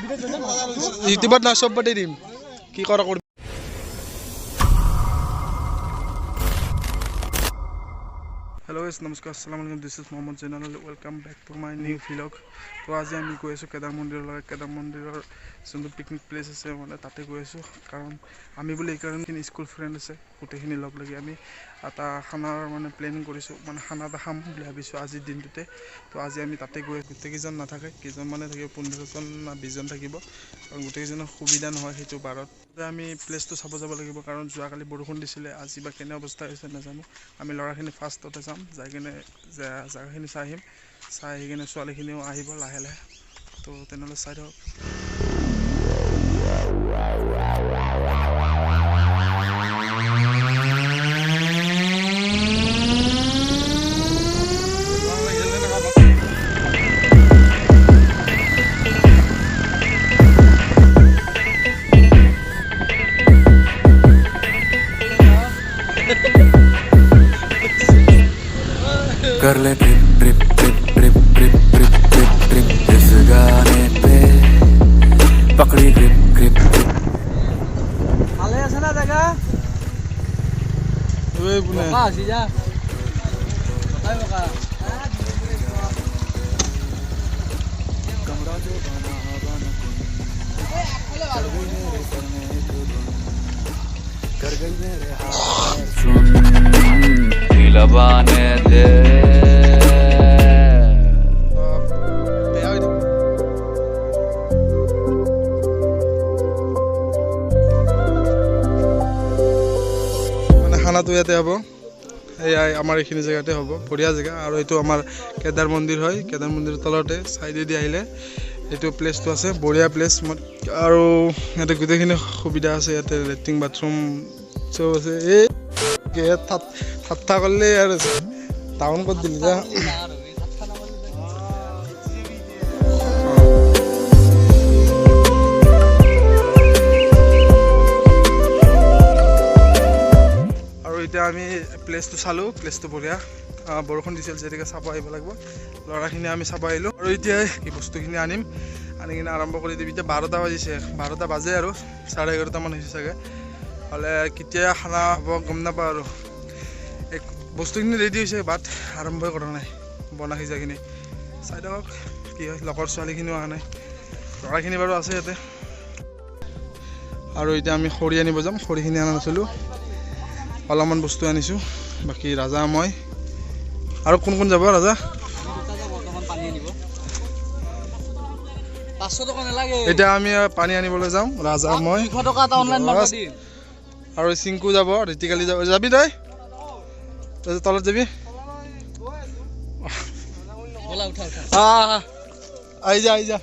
ইউটিউবত না সবতে দিম কি কৰা কৰি Hello guys, namaskar, assalamu alaikum. This is Mohammad Zainal. Welcome back to my new vlog. তো আজি আমি গৈ আছো কেদাৰ মন্দিৰৰ যোনটো পিকনিক প্লেচ আছে মানে তাতে গৈ আছো কাৰণ আমি বুলি এইকাৰণে স্কুল ফ্ৰেণ্ড আছে গোটেইখিনি লগ লাগি আমি এটা খানাৰ মানে প্লেনিং কৰিছো মানে খানা এটা খাম বুলি ভাবিছো আজিৰ দিনটোতে তো আজি আমি তাতে গৈ গোটেইকেইজন নাথাকে কেইজন মানে থাকিব 15জন না 20জন থাকিব কাৰণ গোটেইকেইজনৰ সুবিধা নহয় সেইটো বাৰত আমি প্লেচটো চাব যাব লাগিব কাৰণ যোৱাকালি বৰষুণ দিছিলে আজি বা কেনে অৱস্থা হৈছে নাজানো আমি ল'ৰাখিনি ফাৰ্ষ্টতে যাম যাই কিনে জাগাখিনি চাই আহিম চাই আহি কিনে ছোৱালীখিনিও আহিব লাহে লাহে তো তেনেহ'লে চাই থাকক कर ले trip trip trip trip trip trip trip trip इस गाने पे पकड़ी ग्रिप ग्रिप ভালে আছে না জায়গা ওই বুনে বকা আসি যা তাই বকা कमरा जो बना बना कर गई मेरे हाथ सुन लबाने दे খানাটো ইয়াতে হ'ব এই আমাৰ এইখিনি জেগাতে হ'ব বঢ়িয়া জেগা আৰু এইটো আমাৰ কেদাৰ মন্দিৰ হয় কেদাৰ মন্দিৰৰ তলতে চাইডেদি আহিলে এইটো প্লেচটো আছে বঢ়িয়া প্লেচ আৰু ইয়াতে গোটেইখিনি সুবিধা আছে ইয়াতে লেট্ৰিন বাথৰুম চব আছে এই ঠাট্টা কৰিলে আৰু টাউন ক'ত দিলি যা এতিয়া আমি প্লেচটো চালোঁ প্লেচটো বঢ়িয়া বৰষুণ দিছিল যেতিয়াকৈ চাব আহিব লাগিব ল'ৰাখিনি আমি চাব আহিলোঁ আৰু এতিয়া এই বস্তুখিনি আনি কিনে আৰম্ভ কৰি দিম এতিয়া 12টা বাজিছে 12টা বাজে আৰু 11:30মান হৈছে চাগে হ'লে কেতিয়া খানা হ'ব গম নাপাওঁ আৰু বস্তুখিনি ৰেডি হৈছে বাট আৰম্ভই কৰা নাই বনা সিজাখিনি চাই থাকক কি হয় লগৰ ছোৱালীখিনিও অহা নাই ল'ৰাখিনি বাৰু আছে ইয়াতে আৰু এতিয়া আমি খৰি আনিব যাম খৰিখিনি অনা নাছিলোঁ অলপমান বস্তু আনিছোঁ বাকী ৰাজা মই আৰু কোন কোন যাব ৰাজা এতিয়া আমি পানী আনিবলৈ যাম ৰাজা মই আৰু চিংকু যাব ৰীতিকালি যাব যাবি তই তলত যাবি আহি যা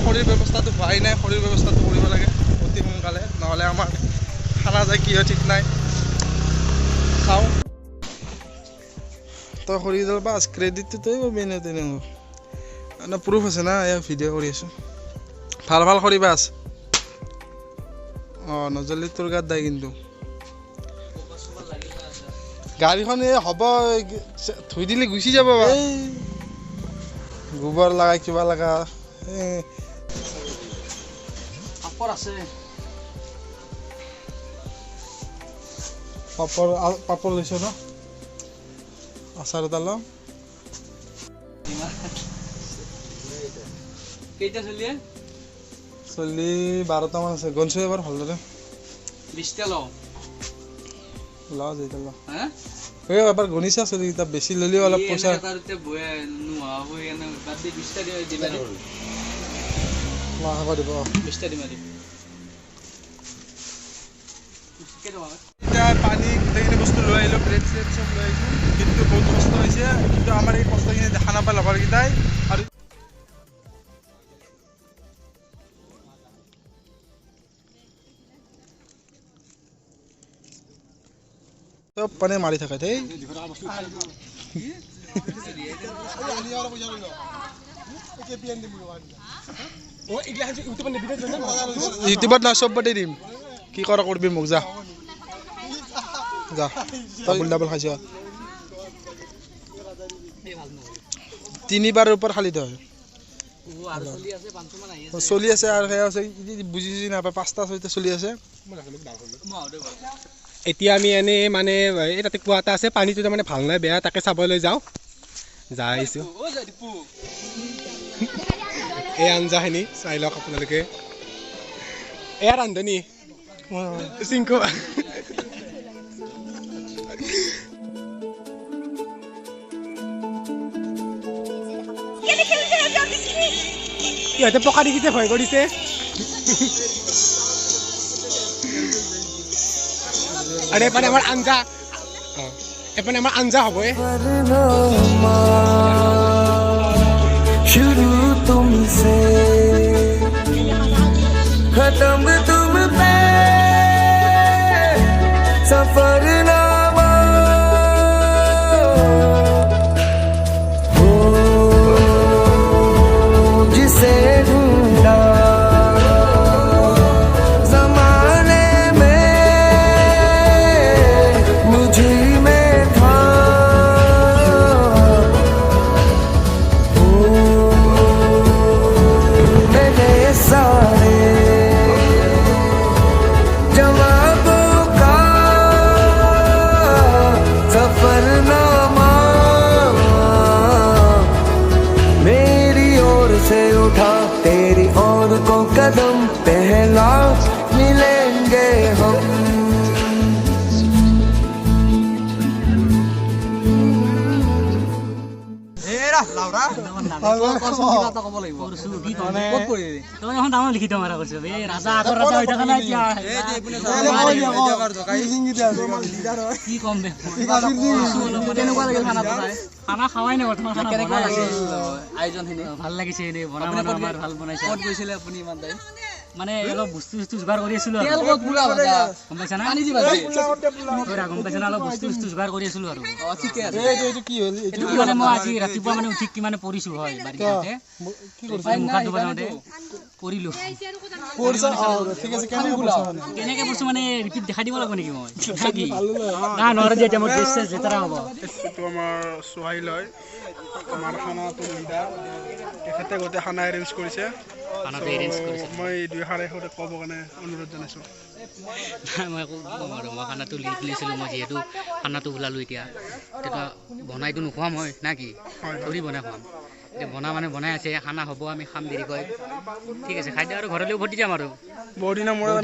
খৰিৰ ব্যৱস্থাটো হোৱাই নাই খৰিৰ ব্যৱস্থাটো কৰিব লাগে অতি সোনকালে নহ'লে আমাৰ খানা যায় কি হয় ঠিক নাই চাওঁ তই খৰি দাল বাছ ক্ৰেডিটটো তই পাবি নে তেনেকুৱা প্ৰুফ আছে না এয়া ভিডিঅ' কৰি আছোঁ ভাল ভাল খৰি বাছ অঁ নজ্বলি তোৰ গাত দায় কিন্তু গাড়ীখন এই হ'ব ধুই দিলে গুচি যাব গোবৰ লগা কিবা লগা আছে পাপৰ লৈছ ন আচাৰ এটা লওঁ কেইটা চলিয়ে চলি 12টামান আছে গণছো এবাৰ ভালদৰে 20টা লওঁ যেইটা লওঁ এই এবাৰ গণিছা চলিকেইটা বেছি ল'লেও অলপ পইচা দিব 20টা দিম এতিয়া পানী গোটেইখিনি বস্তু লৈ আহিলোঁ প্লেট চেট চব লৈ আহিছোঁ কিন্তু বহুত কষ্ট হৈছে কিন্তু আমাৰ এই কষ্টখিনি দেখা নাপায় লগৰকেইটাই আৰু চব মানে মাৰি থাকে দেই ইউটিউবত না চব পাতি দিম কি কৰা কৰিবি মোক যা যা ডাবল খাইছ 3 বাৰৰ ওপৰত খালি তই চলি আছে আৰু সেয়া আছে বুজি নাপায় 5টা 6টা চলি আছে এতিয়া আমি এনে মানে এই তাতে কুৱা এটা আছে পানীটো মানে ভাল নাই বেয়া তাকে চাবলৈ যাওঁ যাইছো এই আঞ্জাখিনি চাই লওক আপোনালোকে এয়া ৰান্ধনি চিংকু ইহঁতে পকা দেখিছে ভয় কৰিছে अरे पण আমার আঞ্জা এপন আমার আঞ্জা হবে शुरू तुमसे खत्म तुम पे सफरनामा हो जिसे ढूंढा तेरी ओर को कदम पहला मिलेंगे हम খানা খাওয়াই নাই বৰ্তমান খানা কেনেকুৱা লাগিল আয়োজনখিনি ভাল লাগিছে এনে বনাবলৈ আমাৰ ভাল বনাইছে ক'ত গৈছিলে আপুনি ইমান টাইম মানে অলপ বস্তু যোগাৰ কৰি আছিলো আৰু তেল ক'ত পুৰা ভাজা গম পাইছা না পানী দি ভাজি তোৰা গম পাইছা না অলপ বস্তু যোগাৰ কৰি আছিলো আৰু ঠিকে আছে এইটো কি হ'ল এইটো মানে মই আজি ৰাতিপুৱা মানে উঠি কি মানে পৰিছো হয় বাৰিতে কি কৰিছে মুখা ধুব যাওঁতে পৰিলো ঠিক আছে কেনেকে বস্তু মানে ৰিপিট দেখাই দিব লাগিব নেকি মই না নৰে যে মোৰ ড্ৰেছ জেতাৰা হ'ব এইটো আমাৰ সোহাইল হয় আমাৰ খানাটো লিডাৰ তেখেতে গোটেই খানা এৰেঞ্জ কৰিছে মই 2-2.5 ক'ব কাৰণে অনুৰোধ জনাইছোঁ মই খানাটো লিড লৈছিলোঁ মই যিহেতু খানাটো ওলালোঁ এতিয়া তেতিয়া বনাইতো নোখোৱাম হয় না কি থৰি বনাই খুৱাম এতিয়া বনাই আছে খানা হ'ব আমি খাম দেৰিকৈ ঠিক আছে খাদ্য আৰু ঘৰলৈ উভতি যাম আৰু বহুত দিনৰ মূৰত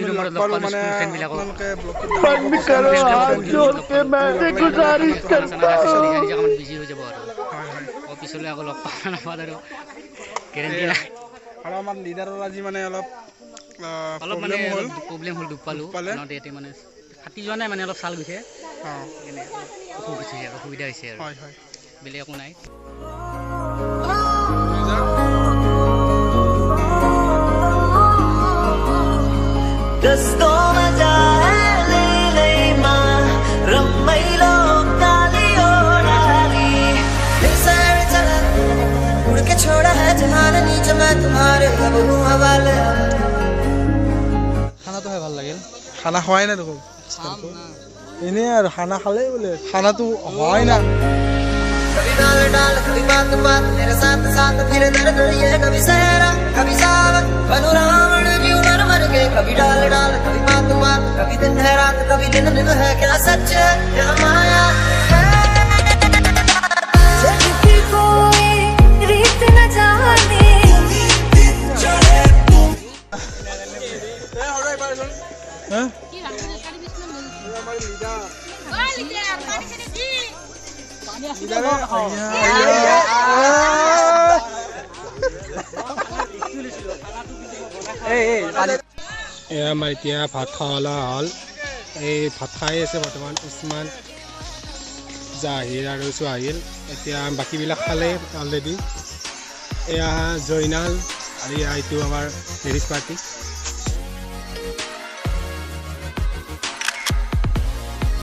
মানে আপোনালোকে বিজি হৈ যাব আৰু পিছলৈ আকৌ লগ পাম নাপাত আৰু গেৰেণ্টি নাই আৰু আমাৰ লিডাৰৰ আজি মানে অলপ মানে প্ৰব্লেম হ'ল দুখ পালোঁ ইয়াতে মানে ফাটি যোৱা নাই মানে অলপ ছাল গৈছে অসুবিধা হৈছে আৰু বেলেগ একো নাই छोड़ा है जहान नीचे मैं तुम्हारे अब हूँ हवाले খানাটো খাই ভাল লাগিল খানা খোৱাই নাই দেখোন এনেই আৰু খানা খালেই বোলে খানাটো হোৱাই না कभी डाल डाल कभी बात बात तेरे साथ साथ फिर दर्द ये कभी सहरा कभी सावन बनु रावण जीव मर मर के कभी डाल डाल कभी बात बात कभी दिन है रात कभी दिन दिन है क्या सच है क्या माया है আমাৰ এতিয়া ভাত খাওয়া হ'ল এই ভাত খাই আছে বৰ্তমান উছমান জাহিৰ আৰু সোহাইল এতিয়া বাকীবিলাক খালে অলৰেডি এয়া জয়নাল আৰু এইটো আমাৰ লেডিজ পাৰ্টি